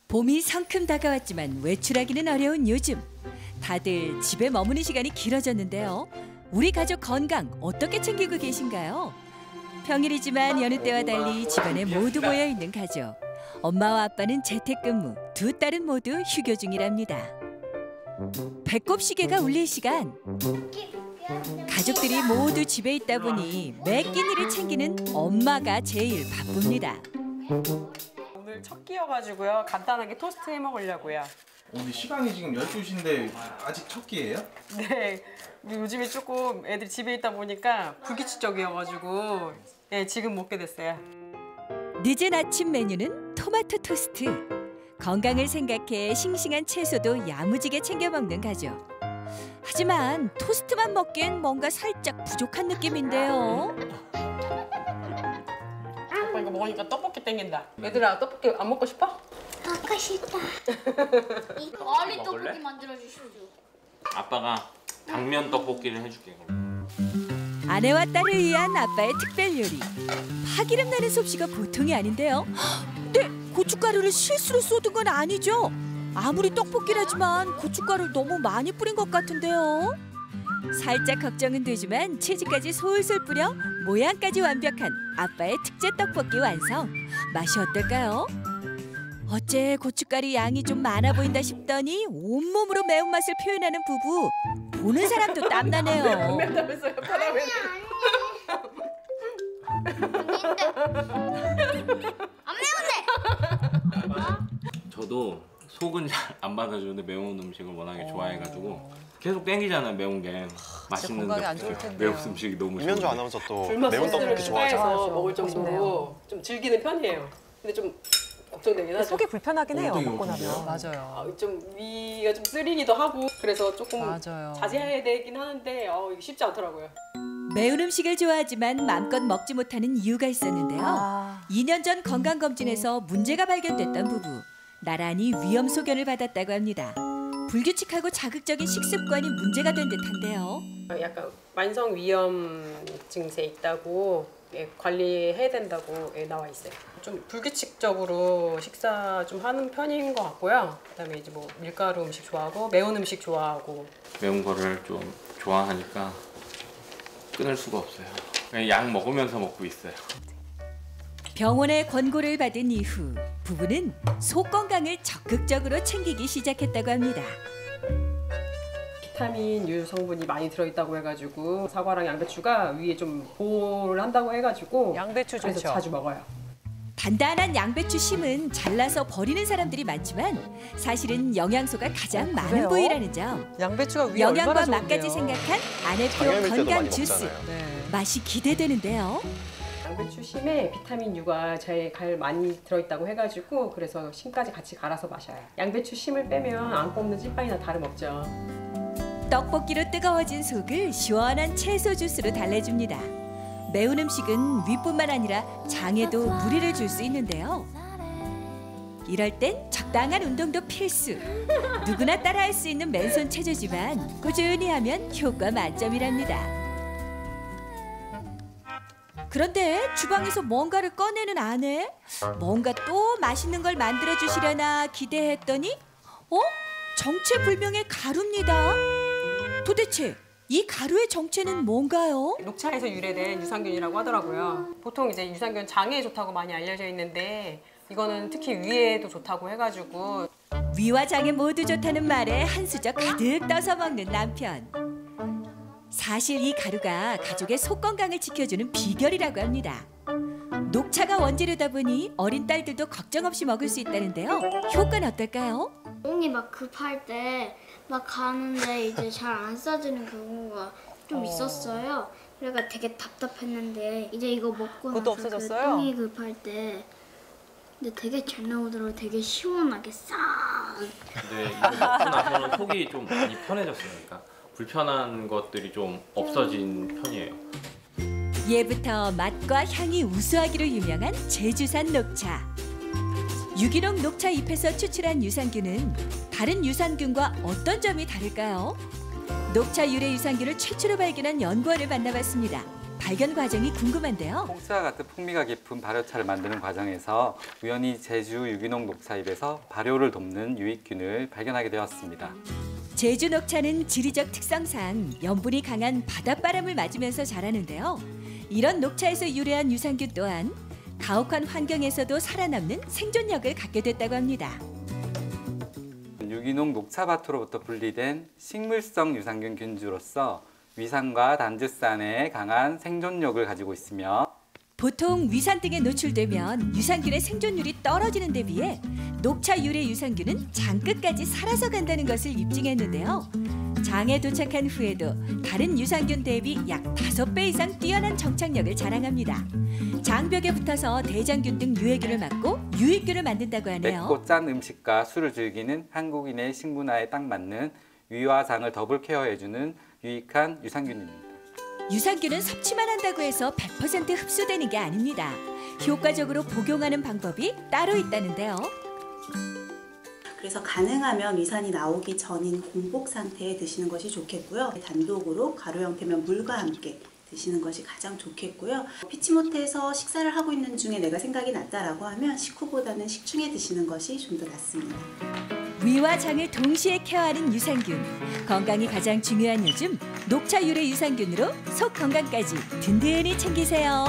봄이 성큼 다가왔지만 외출하기는 어려운 요즘. 다들 집에 머무는 시간이 길어졌는데요. 우리 가족 건강 어떻게 챙기고 계신가요? 평일이지만 여느 때와 달리 집안에 모두 모여 있는 가족. 엄마와 아빠는 재택근무, 두 딸은 모두 휴교 중이랍니다. 배꼽 시계가 울릴 시간. 가족들이 모두 집에 있다 보니 매 끼니를 챙기는 엄마가 제일 바쁩니다. 오늘 첫 끼여가지고요. 간단하게 토스트 해 먹으려고요. 근데 시간이 지금 12시인데 아직 첫 끼예요? 네, 요즘에 조금 애들이 집에 있다 보니까 불규칙적이어가지고 네, 지금 먹게 됐어요. 늦은 아침 메뉴는 토마토 토스트. 건강을 생각해 싱싱한 채소도 야무지게 챙겨 먹는 가족. 하지만 토스트만 먹기엔 뭔가 살짝 부족한 느낌인데요. 아빠 이거 먹으니까 떡볶이 땡긴다. 얘들아 떡볶이 안 먹고 싶어? 먹고 싶다. 빨리 떡볶이 만들어 주시죠. 아빠가 당면 떡볶이를 해줄게. 아내와 딸을 위한 아빠의 특별 요리. 파기름 나는 솜씨가 보통이 아닌데요. 근데 고춧가루를 실수로 쏟은 건 아니죠? 아무리 떡볶이라지만 고춧가루를 너무 많이 뿌린 것 같은데요. 살짝 걱정은 되지만 치즈까지 솔솔 뿌려 모양까지 완벽한 아빠의 특제 떡볶이 완성. 맛이 어떨까요? 어째 고춧가루 양이 좀 많아 보인다 싶더니 온몸으로 매운맛을 표현하는 부부. 보는 사람도 땀나네요. 면담했어요. 편하면. 안 매운데. 저도 속은 잘 안 받아주는데 매운 음식을 워낙에 좋아해가지고 계속 땡기잖아요. 매운 게 맛있는데 건강에 안 좋을 텐데요. 매운 음식이 너무 이면주 좋은데. 아나운서 또 불맛 매운 소스를 떡볶이 좋아하죠. 추가해서 먹을 정도로 아쉽네요. 좀 즐기는 편이에요. 근데 좀 걱정되긴 하죠. 속이 불편하긴 해요, 엉덩이 먹고 나면. 오픈돼요? 맞아요. 좀 위가 좀 쓰리기도 하고 그래서 조금 맞아요. 자제해야 되긴 하는데 이게 쉽지 않더라고요. 매운 음식을 좋아하지만 마음껏 먹지 못하는 이유가 있었는데요. 2년 전 건강검진에서 문제가 발견됐던 부부. 나란히 위험 소견을 받았다고 합니다. 불규칙하고 자극적인 식습관이 문제가 된 듯한데요. 약간 만성 위염 증세 있다고 관리해야 된다고 나와 있어요. 좀 불규칙적으로 식사 좀 하는 편인 것 같고요. 그다음에 이제 뭐 밀가루 음식 좋아하고 매운 음식 좋아하고 매운 거를 좀 좋아하니까 끊을 수가 없어요. 그냥 약 먹으면서 먹고 있어요. 병원의 권고를 받은 이후 부부는 속 건강을 적극적으로 챙기기 시작했다고 합니다. 비타민 유 성분이 많이 들어있다고 해가지고 사과랑 양배추가 위에 좀 보호를 한다고 해가지고 양배추 그래서 좋죠. 자주 먹어요. 단단한 양배추 심은 잘라서 버리는 사람들이 많지만 사실은 영양소가 가장 많은 그래요? 부위라는 점. 양배추가 위에 영양과 얼마나 좋은데요. 맛까지 생각한 아내표 장염일 때도 건강 많이 주스. 먹잖아요. 네. 맛이 기대되는데요. 양배추 심에 비타민 U가 잘 많이 들어있다고 해가지고 그래서 심까지 같이 갈아서 마셔요. 양배추 심을 빼면 안 뽑는 찐빵이나 다름없죠. 떡볶이로 뜨거워진 속을 시원한 채소 주스로 달래줍니다. 매운 음식은 위뿐만 아니라 장에도 무리를 줄 수 있는데요. 이럴 땐 적당한 운동도 필수. 누구나 따라할 수 있는 맨손 체조지만 꾸준히 하면 효과 만점이랍니다. 그런데 주방에서 뭔가를 꺼내는 아내? 뭔가 또 맛있는 걸 만들어주시려나 기대했더니 정체불명의 가루입니다. 도대체 이 가루의 정체는 뭔가요? 녹차에서 유래된 유산균이라고 하더라고요. 보통 이제 유산균 장에 좋다고 많이 알려져 있는데 이거는 특히 위에도 좋다고 해가지고 위와 장에 모두 좋다는 말에 한 수저 가득 떠서 먹는 남편. 사실 이 가루가 가족의 속 건강을 지켜주는 비결이라고 합니다. 녹차가 원재료다 보니 어린 딸들도 걱정 없이 먹을 수 있다는데요. 효과는 어떨까요? 똥이 막 급할 때 막 가는데 이제 잘 안 싸지는 경우가 좀 있었어요. 그래가 되게 답답했는데 이제 이거 먹고 그것도 나서 그 없어졌어요? 똥이 급할 때 근데 되게 잘 나오더라고. 되게 시원하게 싹. 근데 이거 먹고 나서는 속이 좀 많이 편해졌으니까 불편한 것들이 좀 없어진 편이에요. 예부터 맛과 향이 우수하기로 유명한 제주산 녹차. 유기농 녹차 잎에서 추출한 유산균은 다른 유산균과 어떤 점이 다를까요? 녹차 유래 유산균을 최초로 발견한 연구원을 만나봤습니다. 발견 과정이 궁금한데요. 홍차와 같은 풍미가 깊은 발효차를 만드는 과정에서 우연히 제주 유기농 녹차잎에서 발효를 돕는 유익균을 발견하게 되었습니다. 제주 녹차는 지리적 특성상 염분이 강한 바닷바람을 맞으면서 자라는데요. 이런 녹차에서 유래한 유산균 또한 가혹한 환경에서도 살아남는 생존력을 갖게 됐다고 합니다. 유기농 녹차밭으로부터 분리된 식물성 유산균 균주로서 위산과 단주산에 강한 생존력을 가지고 있으며 보통 위산 등에 노출되면 유산균의 생존율이 떨어지는 데 비해 녹차 유래 유산균은 장 끝까지 살아서 간다는 것을 입증했는데요. 장에 도착한 후에도 다른 유산균 대비 약 5배 이상 뛰어난 정착력을 자랑합니다. 장벽에 붙어서 대장균 등 유해균을 막고 유익균을 만든다고 하네요. 맵고 짠 음식과 술을 즐기는 한국인의 식문화에 딱 맞는 위와 장을 더블 케어해주는 유익한 유산균입니다. 유산균은 섭취만 한다고 해서 100% 흡수되는 게 아닙니다. 효과적으로 복용하는 방법이 따로 있다는데요. 그래서 가능하면 위산이 나오기 전인 공복 상태에 드시는 것이 좋겠고요. 단독으로 가루 형태면 물과 함께 드시는 것이 가장 좋겠고요. 피치 못해서 식사를 하고 있는 중에 내가 생각이 났다라고 하면 식후보다는 식중에 드시는 것이 좀 더 낫습니다. 위와 장을 동시에 케어하는 유산균. 건강이 가장 중요한 요즘 녹차 유래 유산균으로 속 건강까지 든든히 챙기세요.